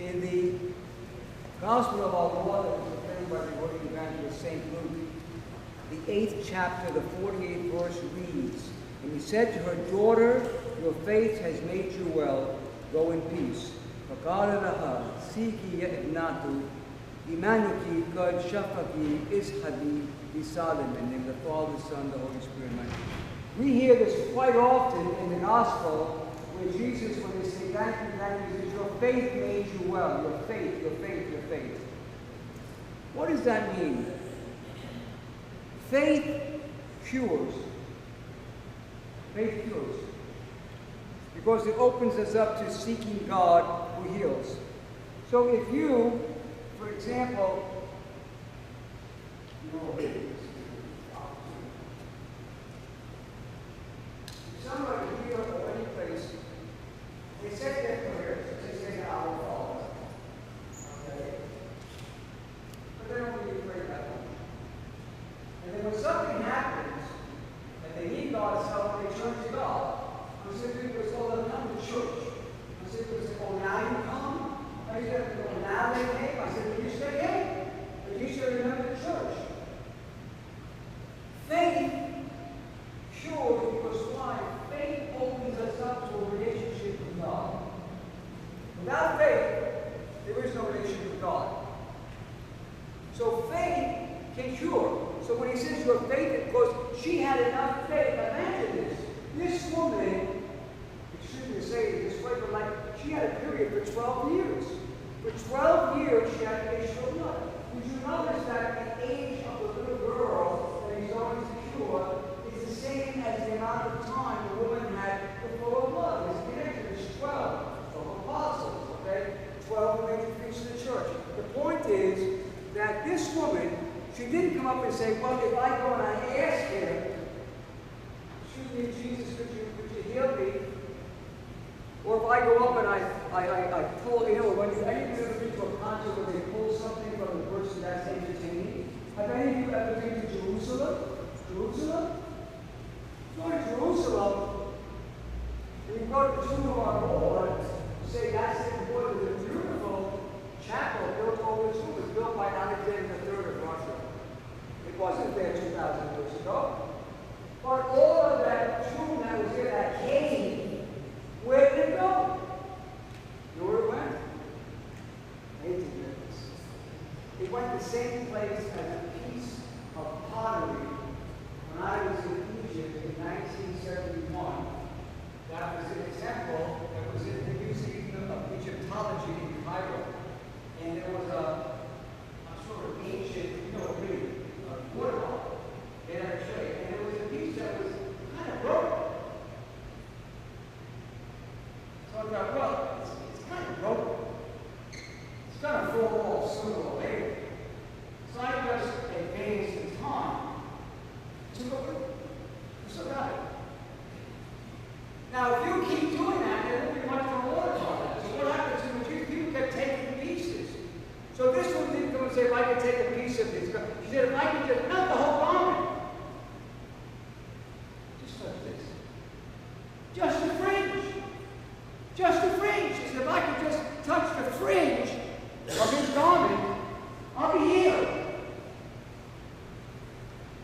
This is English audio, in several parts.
In the Gospel of our Lord, that was proclaimed by the Holy Evangelist St. Luke, the 8th chapter, the 48th verse reads, "And he said to her, Daughter, your faith has made you well. Go in peace. فقال لها سيكي يا ابنته إيمانك قد شفاك اذهبي بسلام." In the name of the Father, the Son, the Holy Spirit. Amen. We hear this quite often in the Gospel, where Jesus, when they say, thank you, he says, your faith made you well. Your faith, your faith, your faith. What does that mean? Faith cures. Faith cures. Because it opens us up to seeking God who heals. So if you, for example, somebody here or any place, they say their prayers, they say Our Father. Okay? But they don't really pray that much. And then when something happens, and they need God's help, they turn to God. I said, people say, oh, they'll come to church. I said, people say, oh, now you come? I said, oh, now they came? I said, well, you stay in. But you should remember the church. Faith cures because why? Faith opens us up to a relationship with God. Without faith, there is no relationship with God. So faith can cure. So when he says your faith, because she had enough faith, imagine this. This woman, excuse me to say it this way, but like she had a period for 12 years. For 12 years she had menstrual blood. Did you notice that the age of the little girl that he's going to cure is the same as the amount of time the woman had to flow of blood? It's connected. It's 12. 12 apostles, okay? 12 major priests of the church. The point is that this woman, she didn't come up and say, well, if I go and I ask him, excuse me, Jesus, could you heal me? Or if I go up and I pull, you know, when any of you ever been to a concert where they pull something from the person that's entertaining? Have any of you ever been to Jerusalem? Jerusalem? Go to Jerusalem, and you go to the tomb of our Lord, you say that's the Lord, there's a beautiful chapel built over the tomb. It was built by Alexander III of Russia. It wasn't there 2,000 years ago. But all of that tomb that was there, that cave, where did it go? You know where it went? 18 minutes. It went the same place as a piece of pottery when I was in Egypt in 1971. That was in a temple that was in the Museum of Egyptology in Cairo. And there was a sort of ancient, really, waterfall. And I show you. And there was a piece that was kind of broken. So I thought, well, it's kind of broken. It's going to fall off sooner or later. So I just advanced in time to look at it. So got it. Now, if you keep doing that, there won't be much more water on that. So what happens is people kept taking pieces. So this one didn't come and say, if I could take a piece of this. She said, if I could just, not the whole garment. Just touch this. Just the fringe. Just the fringe. She said, if I could just touch the fringe of his garment, I'll be healed.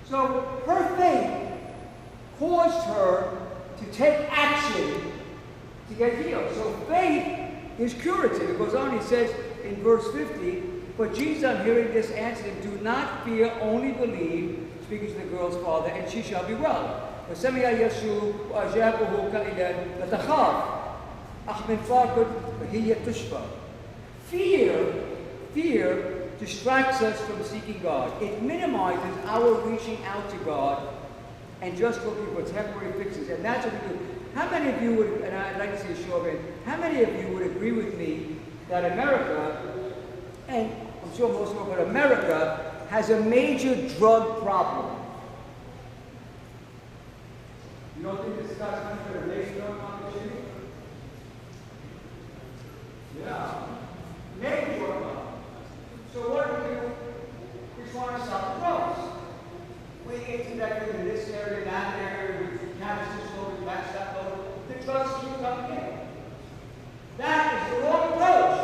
So her faith caused her to take action to get healed. So faith is curative. It goes on, he says in verse 50, but Jesus, on hearing this, answered him, do not fear, only believe, speaking to the girl's father, and she shall be well. وسمع يسوع وأجابه قائلا لا تخاف أخ من فاقد وهي تشفى. Fear distracts us from seeking God. It minimizes our reaching out to God and just looking for temporary fixes. And that's what we do. How many of you would, and I'd like to see a show of it, how many of you would agree with me that America, and I'm sure most of you, but America has a major drug problem? You don't think this guy's country a major drug problem? Yeah. Major drug problem. So what do? We just want to stop drugs. We interconnected in this area, that area, we catch this load, we catch that load. The drugs keep coming in. That is the wrong approach.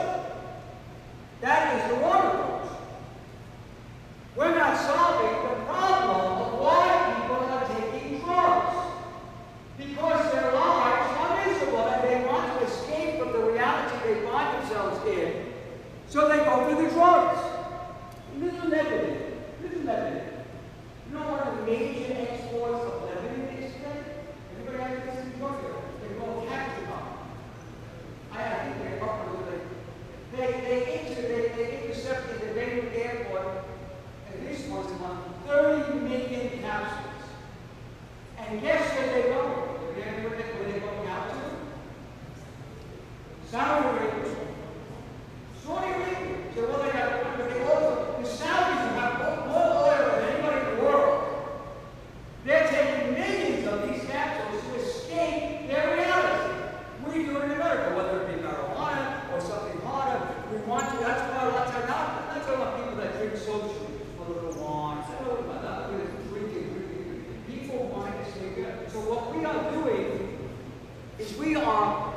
So they go for the drugs. Little Lebanon. Little Lebanon. You know one of the major exports of Lebanon is today? Anybody have this in Georgia? They call Captain. I think they're up a little bit. They intercepted the Beirut airport, and this was on 30 million capsules. And guess where they go? Where they going out to? Saudi Arabia. Saudi Arabia. So what they got? The Saudis have more oil than anybody in the world. They're taking millions of these capsules to escape their reality. We do it in America, whether it be marijuana or something harder. We want to. That's why I'm not talking about people that drink socially for little wines. I don't know about that. Drinking. People want to stay good. So what we are doing is we are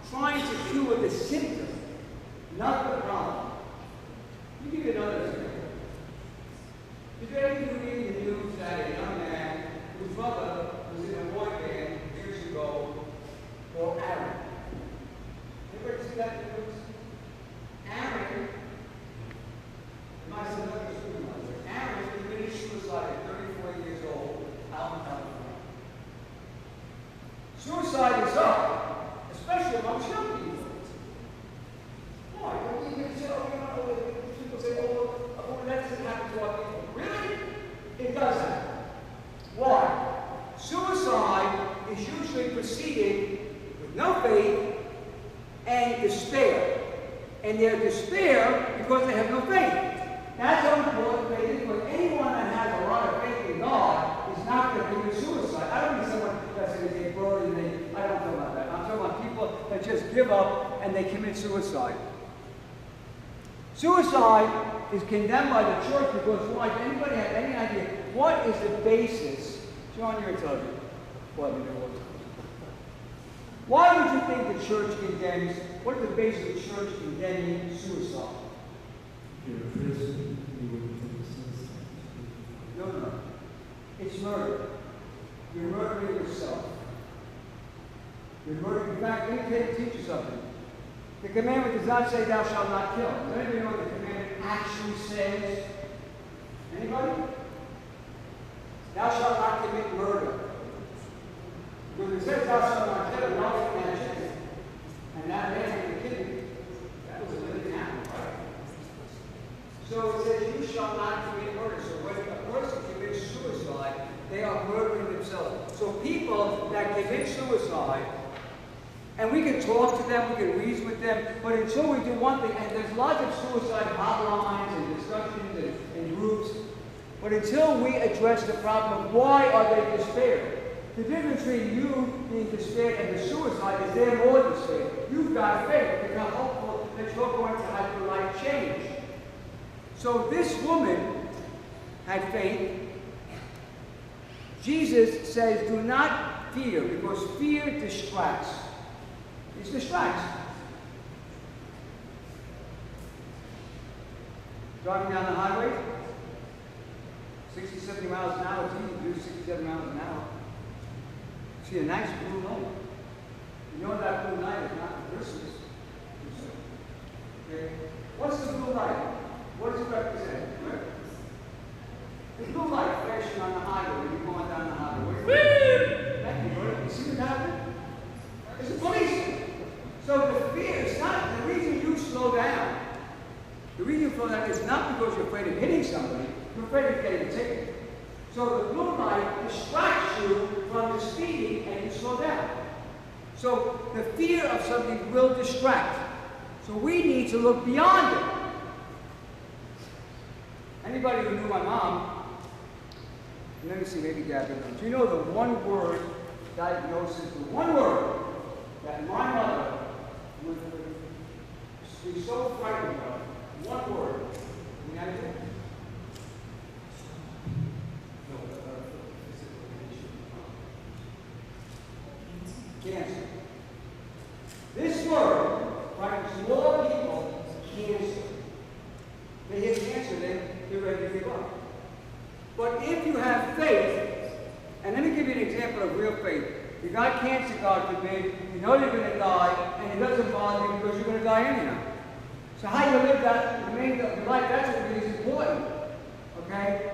trying to cure the symptom, not the problem. Let me give you another example. Today you read in the news that a young man whose mother was in a boy band years ago called Aaron. Anybody see that in the news? Aaron, my son, Aaron committed suicide at 34 years old out in California. Suicide is up, especially amongst young people. Why? People say, oh, that doesn't happen to our people. Really? It does happen. Why? Suicide is usually preceded with no faith and despair. And they're despair because they have no faith. That's how important faith is, because anyone that has a lot of faith in God is not going to commit suicide. I don't mean someone that's going to get burned and I don't know about that. I'm talking about people that just give up and they commit suicide. Suicide is condemned by the church because, why? Does anybody have any idea what is the basis? John, you're intelligent. Why would you think the church condemns? What is the basis of the church condemning suicide? You're a Christian, you wouldn't think suicide. No. It's murder. You're murdering yourself. You're murdering. In fact, let me teach you something. The commandment does not say, "Thou shalt not kill." Does anybody know what the commandment actually says? Anybody? Thou shalt not commit murder. Because it says, "Thou shalt not kill," and also that chicken, and that man in the kidney, that was a living animal, right? So it says, "You shall not commit murder." So when a person commits suicide, they are murdering themselves. So people that commit suicide, and we can talk to them, we can reason with them, but until we do one thing, and there's lots of suicide hotlines and discussions and groups, but until we address the problem of why are they despaired? The difference between you being despaired and the suicide is they're more despaired. You've got faith. You're not hopeful that you're going to have your life change. So this woman had faith. Jesus says, do not fear, because fear distracts. It distracts. Driving down the highway, 60, 70 miles an hour, it's easy to do 67 miles an hour. See a nice blue light. You know that blue light is not for Christmas. Okay? What's the blue light? What does it represent? The blue light flashing on the highway when you're going down the highway. Thank you, brother. You see what happened? It's a policeman. So the fear is not the reason you slow down. The reason you slow down is not because you're afraid of hitting somebody. You're afraid of getting a ticket. So the blue light distracts you from the speeding and you slow down. So the fear of something will distract. So we need to look beyond it. Anybody who knew my mom, let me see, maybe Gavin, do you know the one word diagnosis, the one word that my mother would be so frightened of? One word. You know anything? Cancer. This word frightens more people than cancer. They hit cancer, they're ready to give up. But if you have faith, and let me give you an example of real faith. You got cancer, God forbid, you know you're going to die, and it doesn't bother you because you're going to die anyhow. So how you live that remainder of your life, that's what really is important. Okay?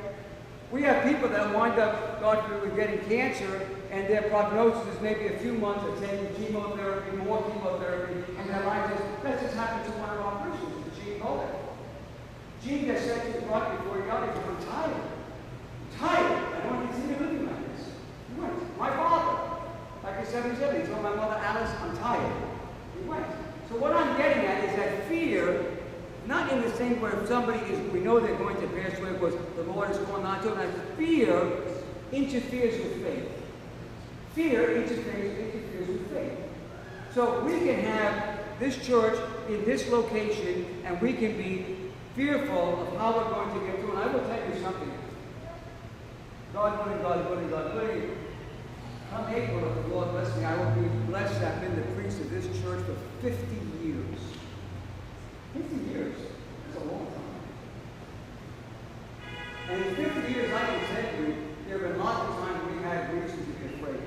We have people that wind up, God forbid, with getting cancer, and their prognosis is maybe a few months of taking chemotherapy, more chemotherapy, and their life is, that just happened to one of our Christians, Gene Bowler. Gene just said to his brother before he died, he said, I'm tired. I'm tired. I don't want to continue living like this. He went. My father, like he 77, he told my mother, Alice, I'm tired. He went. So what I'm getting at is that fear, not in the same way if somebody is, we know they're going to pass away because the Lord is calling on to them, fear interferes with faith. Fear interferes with faith. So we can have this church in this location and we can be fearful of how we're going to get through. And I will tell you something. God willing, God willing, God willing. Come April, if the Lord bless me, I will be blessed. I've been the priest of this church for 50 years. 50 years. That's a long time. And in 50 years, I can tell you, there have been lots of times we had reasons to be afraid.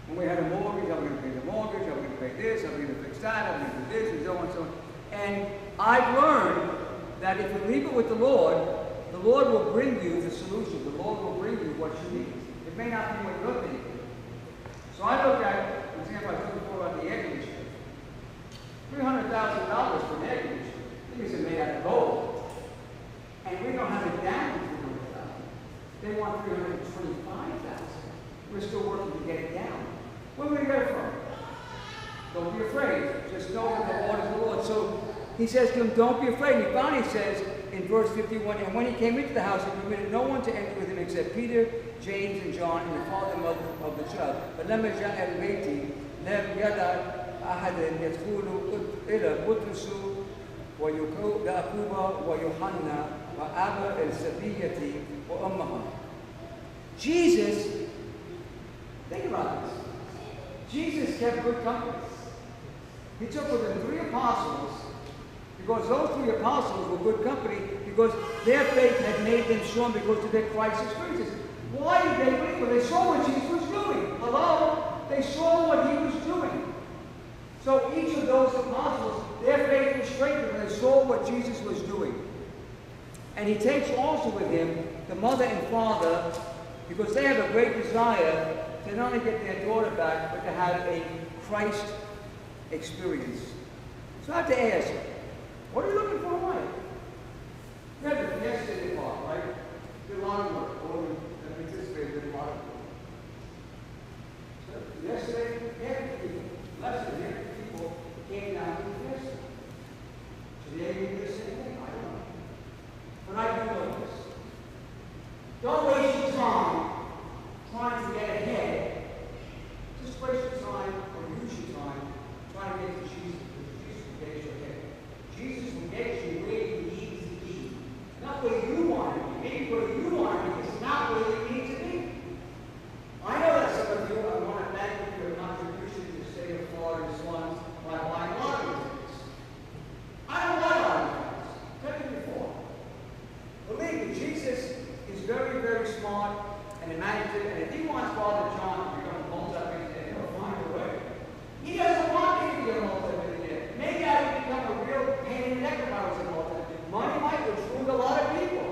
When we had a mortgage, I'm going to pay the mortgage, I'm going to pay this, I'm going to fix that, I'm going to do this, and so on and so on. And I've learned that if you leave it with the Lord will bring you the solution. The Lord will bring you what you need. It may not be what you're thinking. So I look at, for example, I told you before about the air conditioner. $300,000 for an air conditioner. Things are made out of gold. And we don't have it down to $300,000. They want $325,000. We're still working to get it down. Where will we get it from? Don't be afraid. Just know that the Lord is the Lord. So he says to him, don't be afraid. And he finally says in verse 51, and when he came into the house, he permitted no one to enter with him except Peter, James, and John, and the father and mother of the child. But لما جاء البيت لم يدع أحد يدخل إلى بطرس ويعقوب ويوحنا وأبا الزبية وأمها. Jesus, think about this. Jesus kept good company. He took with him 3 apostles because those 3 apostles were good company because their faith had made them strong because of their Christ experiences. Why did they believe? Well, they saw what Jesus was doing. Hello? They saw what he was doing. So each of those apostles, their faith was strengthened when they saw what Jesus was doing. And he takes also with him the mother and father because they have a great desire to not only get their daughter back, but to have a Christ experience. So I have to ask, what are you looking for in life? You had the yesterday part, right? Did a lot of work. All of you that participated in a lot of work. So yesterday, less than half the people came down to the yesterday. Today, we do the same thing. I don't know. But I do know this. Don't waste your time trying to get ahead. Just waste your time or use your time trying to get to Jesus because Jesus will get you ahead. Jesus will get you where you need to be. Not where you want to be. Maybe where you want to be is not where you need to be. I know that some of you, I want to thank you for your contribution to the state of Florida this month by buying lottery tickets. I don't buy lottery tickets. I've told you before. Believe me, Jesus is very, very smart and imaginative, and if he wants Father John to become a multi-millionaire, he'll find a way. He doesn't want me to be a multi-millionaire. Maybe I would become a real pain in the neck if I was a multi-millionaire. Money might recruit a lot of people.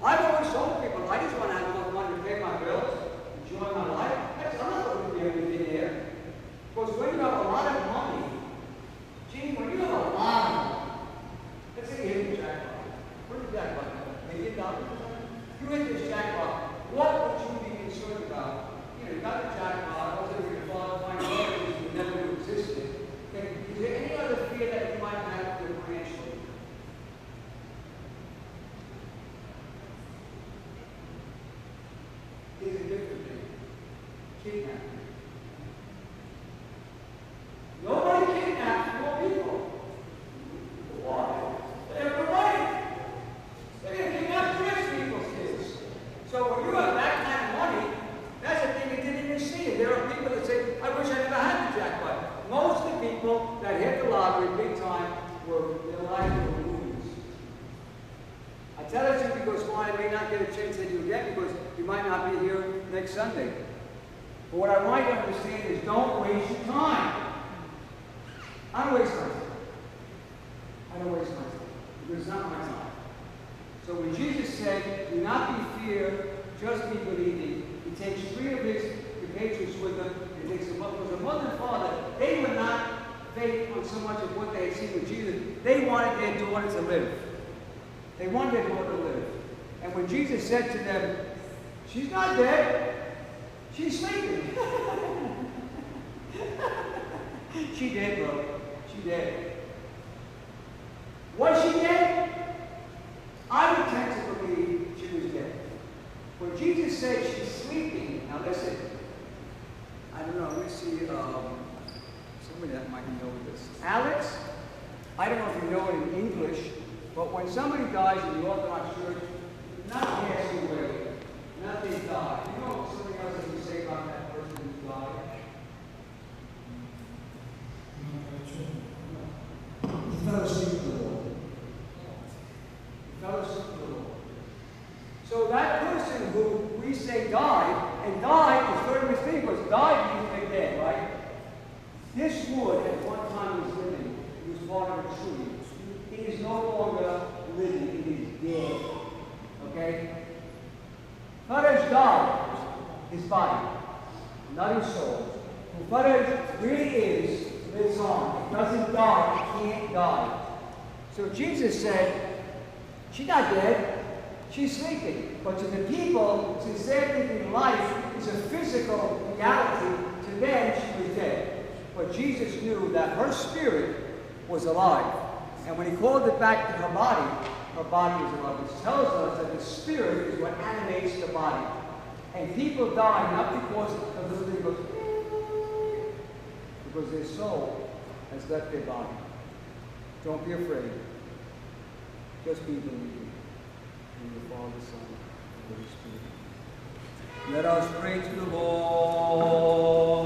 I've always told people, I just want to have enough money to pay my bills, enjoy my life. I'm not looking to be a millionaire. Because when you have a lot of money, gee, when you have a lot of money, let's say you hit the jackpot. Where's the jackpot? $1 million? You hit this jackpot. What would you be concerned about? You got the jackpot, also if your father finds out you never knew existed. Okay, is there any other fear that you might have for your grandchildren? Is it different thing? Kidnapping. Nobody kidnaps more people. Why? They have the right. They're going to kidnap the rich people's kids. So when you have that kind of money, that's a thing you didn't even see. And there are people that say, I wish I never had the jackpot. Most of the people that hit the lottery big time were their lives were ruins. I tell it to you because why I may not get a chance to do again because you might not be here next Sunday. But what I want you to understand is don't waste your time. I don't waste my time. because it's not my time. So when Jesus said, do not be fear, just be believing, he takes 3 of his compatriots with him, and takes them up. Because the mother and father, they were not faith on so much of what they had seen with Jesus. They wanted their daughter to live. They wanted their daughter to live. And when Jesus said to them, she's not dead, she's sleeping. She did, bro. She did. Was she dead? I would tend to believe she was dead. When Jesus said she's sleeping, now listen, I don't know, let me see, somebody that might know this. Alex, I don't know if you know it in English, but when somebody dies in the Orthodox Church, not pass away, not they die. You know something else that you say about that person who died? He fell asleep with the Lord. Fellowship with the Lord. So that person who we say died, and died is very misleading because died means they're dead, right? This wood at one time was living. It was part of a tree. It is no longer living. It is dead. Okay? Faraj died, his body, not his soul. Who Faraj really is, lives on. It doesn't die. It can't die. So Jesus said, she's not dead. She's sleeping. But to the people, since they're thinking life is a physical reality, to them she was dead. But Jesus knew that her spirit was alive. And when he called it back to her body was alive. Which tells us that the spirit is what animates the body. And people die not because the little thing goes, because their soul has left their body. Don't be afraid. Just be believing. In the Father, Son, and Holy Spirit. Let us pray to the Lord.